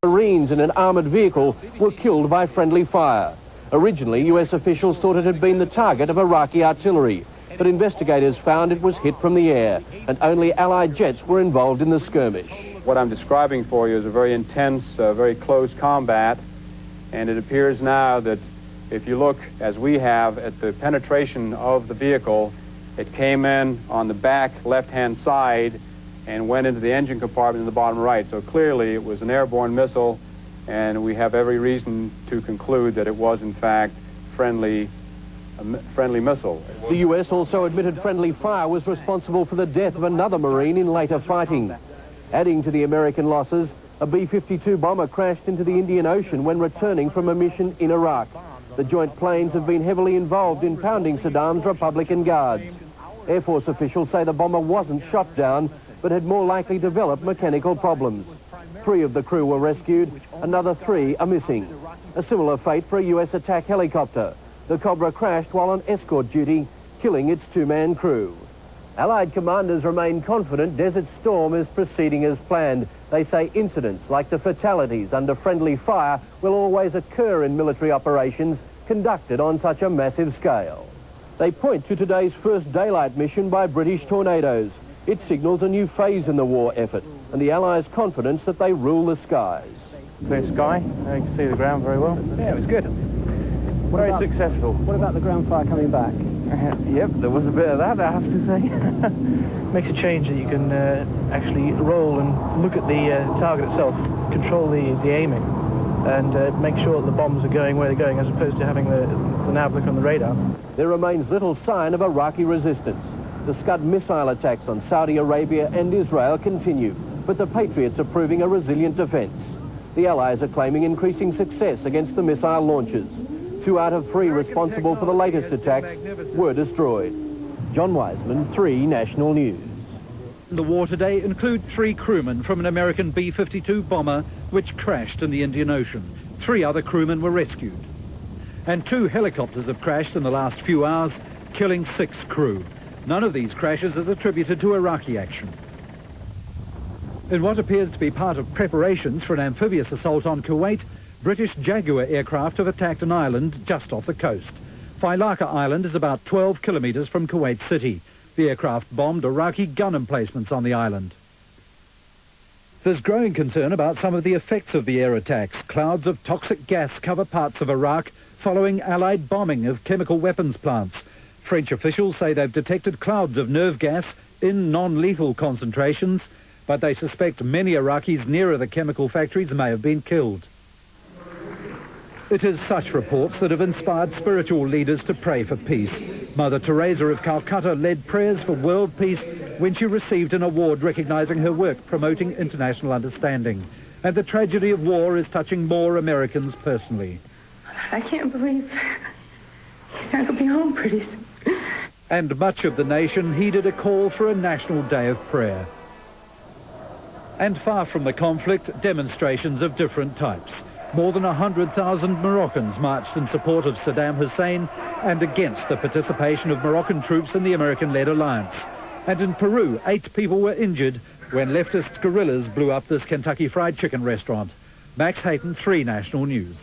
Marines in an armoured vehicle were killed by friendly fire. Originally, US officials thought it had been the target of Iraqi artillery, but investigators found it was hit from the air, and only Allied jets were involved in the skirmish. What I'm describing for you is a very intense, very close combat, and it appears now that if you look, as we have, at the penetration of the vehicle, it came in on the back left-hand side and went into the engine compartment in the bottom right. So clearly it was an airborne missile, and we have every reason to conclude that it was, in fact, a friendly missile. The US also admitted friendly fire was responsible for the death of another Marine in later fighting. Adding to the American losses, a B-52 bomber crashed into the Indian Ocean when returning from a mission in Iraq. The joint planes have been heavily involved in pounding Saddam's Republican Guards. Air Force officials say the bomber wasn't shot down, but had more likely developed mechanical problems. 3 of the crew were rescued, another 3 are missing. A similar fate for a US attack helicopter. The Cobra crashed while on escort duty, killing its 2-man crew. Allied commanders remain confident Desert Storm is proceeding as planned. They say incidents like the fatalities under friendly fire will always occur in military operations conducted on such a massive scale. They point to today's first daylight mission by British Tornadoes. It signals a new phase in the war effort, and the Allies' confidence that they rule the skies. Clear sky, you can see the ground very well. Yeah, it was good. Very successful. What about the ground fire coming back? Yep, there was a bit of that, I have to say. Makes a change that you can actually roll and look at the target itself, control the aiming, and make sure that the bombs are going where they're going, as opposed to having the nav look on the radar. There remains little sign of Iraqi resistance. The Scud missile attacks on Saudi Arabia and Israel continue, but the Patriots are proving a resilient defence. The Allies are claiming increasing success against the missile launches. 2 out of 3 responsible for the latest attacks were destroyed. John Wiseman, 3 National News. The war today include 3 crewmen from an American B-52 bomber which crashed in the Indian Ocean. 3 other crewmen were rescued. And 2 helicopters have crashed in the last few hours, killing 6 crew. None of these crashes is attributed to Iraqi action. In what appears to be part of preparations for an amphibious assault on Kuwait, British Jaguar aircraft have attacked an island just off the coast. Failaka Island is about 12 kilometres from Kuwait City. The aircraft bombed Iraqi gun emplacements on the island. There's growing concern about some of the effects of the air attacks. Clouds of toxic gas cover parts of Iraq following Allied bombing of chemical weapons plants. French officials say they've detected clouds of nerve gas in non-lethal concentrations, but they suspect many Iraqis nearer the chemical factories may have been killed. It is such reports that have inspired spiritual leaders to pray for peace. Mother Teresa of Calcutta led prayers for world peace when she received an award recognizing her work promoting international understanding. And the tragedy of war is touching more Americans personally. I can't believe he's not going to be home pretty soon. And much of the nation heeded a call for a national day of prayer. And far from the conflict, demonstrations of different types. More than 100,000 Moroccans marched in support of Saddam Hussein and against the participation of Moroccan troops in the American-led alliance. And in Peru, 8 people were injured when leftist guerrillas blew up this Kentucky Fried Chicken restaurant. Max Hayton, 3 National News.